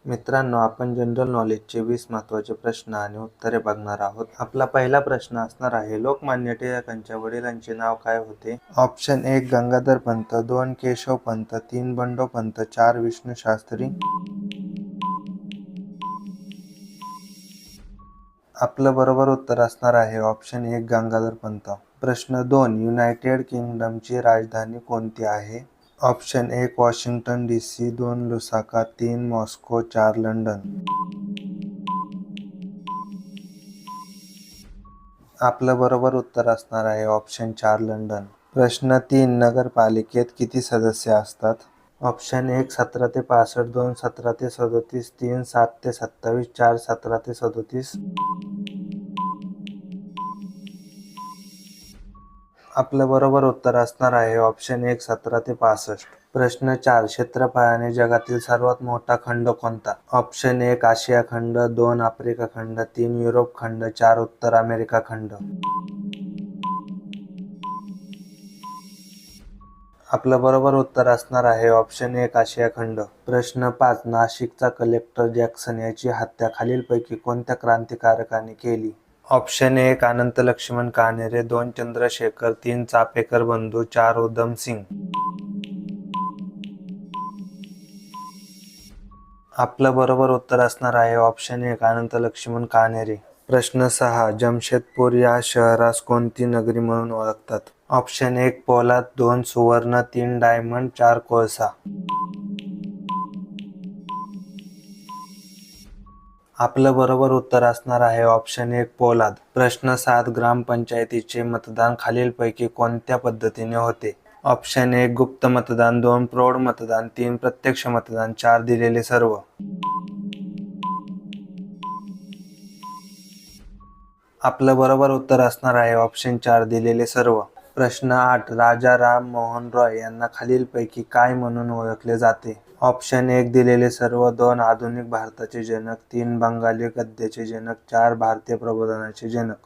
मित्रांनो, आपण जनरल नॉलेजचे 20 महत्त्वाचे प्रश्न आणि उत्तरे बघणार आहोत. आपला पहिला प्रश्न असणार आहे, लोकमान्य टिळकांच्या वडिलांचे नाव काय होते? ऑप्शन 1 गंगाधर पंत, 2 केशव पंत, 3 बंडो पंत, 4 विष्णू शास्त्री. आपलं बरोबर उत्तर असणार आहे ऑप्शन 1 गंगाधर पंत. प्रश्न 2 युनायटेड किंगडमची राजधानी कोणती आहे? Option 1 Washington DC, 2 Lusaka, 3 Moscow, 4 London. आपलं बरोबर उत्तर असणार आहे ऑप्शन 4 लंडन. प्रश्न 3 नगरपालिकेत किती सदस्य असतात? ऑप्शन 1 17 ते 65, 2 17 ते 37, 3 7 ते 27, 4 17 ते 37. आपलं बरोबर उत्तर असणार आहे ऑप्शन 1 17 ते 65. प्रश्न 4 क्षेत्रफळाने जगातील सर्वात मोठा खंड कोणता? ऑप्शन 1 आशिया खंड, 2 आफ्रिका खंड, 3 युरोप खंड, 4 उत्तर अमेरिका खंड. आपलं बरोबर उत्तर असणार आहे ऑप्शन 1 आशिया खंड. प्रश्न 5 नाशिकचा कलेक्टर जॅक्सन याची हत्या खालीलपैकी कोणत्या क्रांतिकारकाने केली? ऑप्शन 1 अनंत लक्ष्मण कान्हेरे, 2 चंद्रशेखर, 3 चापेकर बंधू, 4 उधम सिंग. आपलं बरोबर उत्तर असणार आहे ऑप्शन 1 अनंत लक्ष्मण कान्हेरे. प्रश्न 6 जमशेदपूर या शहरास कोणती नगरी म्हणून ओळखतात? ऑप्शन 1 पोलाद, 2 सुवर्ण, 3 डायमंड, 4 कोळसा. आपलं बरोबर उत्तर असणार आहे ऑप्शन 1 पोलाद. प्रश्न 7 ग्रामपंचायतीचे मतदान खालीलपैकी कोणत्या पद्धतीने होते? ऑप्शन 1 गुप्त मतदान, 2 प्रौढ मतदान, 3 प्रत्यक्ष मतदान, 4 दिलेले सर्व. आपलं बरोबर उत्तर असणार आहे ऑप्शन 4 दिलेले सर्व. प्रश्न 8 राजा राम मोहन रॉय यांना खालीलपैकी काय म्हणून ओळखले जाते? ऑप्शन 1 दिलेले सर्व, 2 आधुनिक भारताचे जनक, 3 बंगाली गद्याचे जनक, 4 भारतीय प्रबोधनाचे जनक.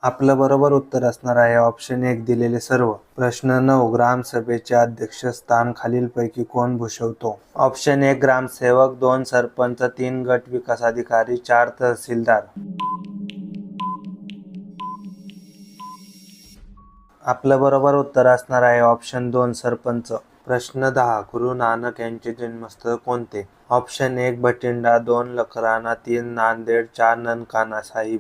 आपलं बरोबर उत्तर असणार आहे ऑप्शन 1 दिलेले सर्व. प्रश्न 9 ग्रामसभेचे अध्यक्षस्थान खालीलपैकी कोण भूषवतो? ऑप्शन 1 ग्रामसेवक, 2 सरपंच, 3 गट विकास अधिकारी, 4 तहसीलदार. आपलं बरोबर उत्तर असणार आहे ऑप्शन 2 सरपंच. प्रश्न 10 गुरु नानक यांचे जन्मस्थळ कोणते? ऑप्शन 1 भटिंडा, 2 लखराना, 3 नांदेड, 4 ननकाना साहिब.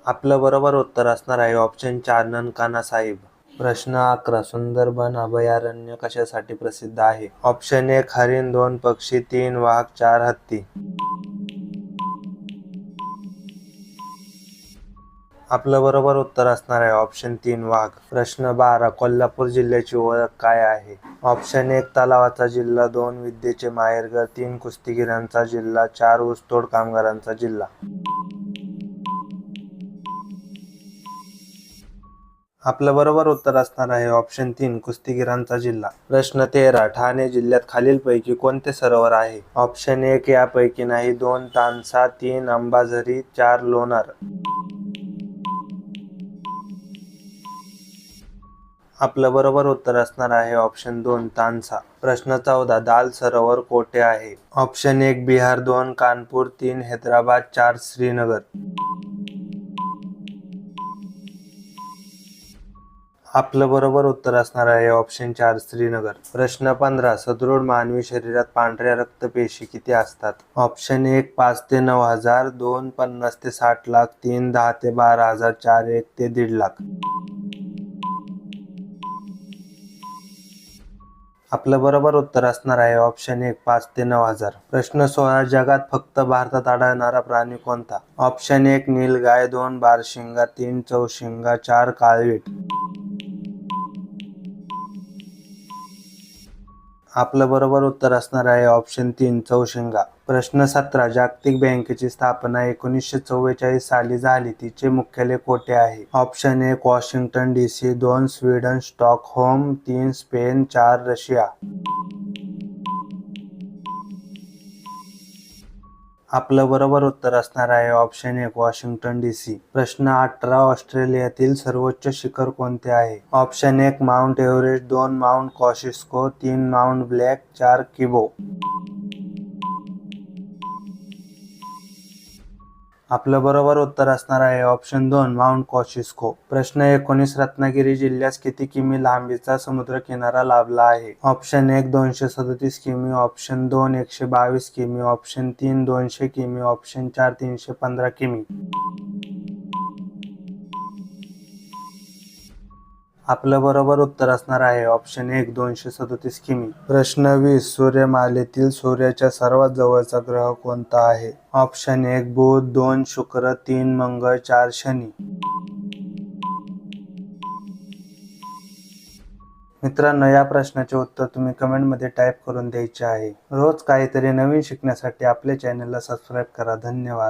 आपलं बरोबर उत्तर असणार आहे ऑप्शन 4 ननकाना साहिब. प्रश्न 11 सुंदरबन अभयारण्य कशासाठी प्रसिद्ध आहे? ऑप्शन 1 हरिण, 2 पक्षी, 3 वाघ, 4 हत्ती. आपलं बरोबर उत्तर असणार आहे ऑप्शन 3 वाघ. प्रश्न 12 कोल्हापूर जिल्ह्याची ओळख काय आहे? ऑप्शन 1 तलावाचा जिल्हा, 2 विद्येचे माहेरघर, 3 कुस्तीगीरांचा जिल्हा, 4 ऊसतोड कामगारांचा जिल्हा. आपलं बरोबर उत्तर असणार आहे ऑप्शन 3 कुस्तीगीरांचा जिल्हा. प्रश्न 13 ठाणे जिल्ह्यात खालीलपैकी कोणते सरोवर आहे? ऑप्शन 1 यापैकी नाही, 2 तानसा, 3 अंबाझरी, 4 लोणार. आपलं बरोबर उत्तर असणार आहे ऑप्शन 2 तानसा. प्रश्न 14 दाल सरोवर कोठे आहे? ऑप्शन 1 बिहार, 2 कानपूर, 3 हैदराबाद, 4 श्रीनगर. आपलं बरोबर उत्तर असणार आहे ऑप्शन 4 श्रीनगर. प्रश्न 15 सदृढ मानवी शरीरात पांढऱ्या रक्तपेशी किती असतात? ऑप्शन 1 5 ते 9 हजार, 2 50 ते 60 लाख, 3 10 ते 12 हजार, 4 1 ते 1.5 लाख. आपलं बरोबर उत्तर असणार आहे ऑप्शन 1 5 ते 9 हजार. प्रश्न 16 जगात फक्त भारतात आढळणारा प्राणी कोणता? ऑप्शन 1 नीलगाय, 2 बारशिंगा, 3 चौशिंगा, 4 काळवीट. आपलं बरोबर उत्तर असणार आहे ऑप्शन 3 चौशिंगा. प्रश्न 17 जागतिक बँकेची स्थापना 1944 साली झाली, तिचे मुख्यालय कोठे आहे? Option 1 Washington DC, 2 Sweden Stockholm, 3 Spain, 4 Russia. आपलं बरोबर उत्तर असणार आहे ऑप्शन 1 वॉशिंग्टन DC. प्रश्न 18 ऑस्ट्रेलियातील सर्वोच्च शिखर कोणते आहे? Option 1 mount Everest, 2 mount Kosciuszko, 3 mount Blanc, 4 Kibo. आपलं बरोबर उत्तर असणार आहे ऑप्शन 2 माउंट कॉशिस्को. प्रश्न 19 रत्नागिरी जिल्ह्यास किती किमी लांबीचा समुद्रकिनारा लाभला आहे? ऑप्शन 1 237 किमी, ऑप्शन 2 122 किमी, ऑप्शन 3 200 किमी, ऑप्शन 4 315 किमी. आपलं बरोबर उत्तर असणार आहे ऑप्शन 1 237 किमी. प्रश्न 20 सूर्यमालेतील सूर्याच्या सर्वात जवळचा ग्रह कोणता आहे? ऑप्शन 1 बुध, 2 शुक्र, 3 मंगळ, 4 शनी. मित्रांनो, या प्रश्नाचे उत्तर तुम्ही कमेंटमध्ये टाईप करून द्यायचे आहे. रोज काहीतरी नवीन शिकण्यासाठी आपल्या चॅनलला सबस्क्राईब करा. धन्यवाद.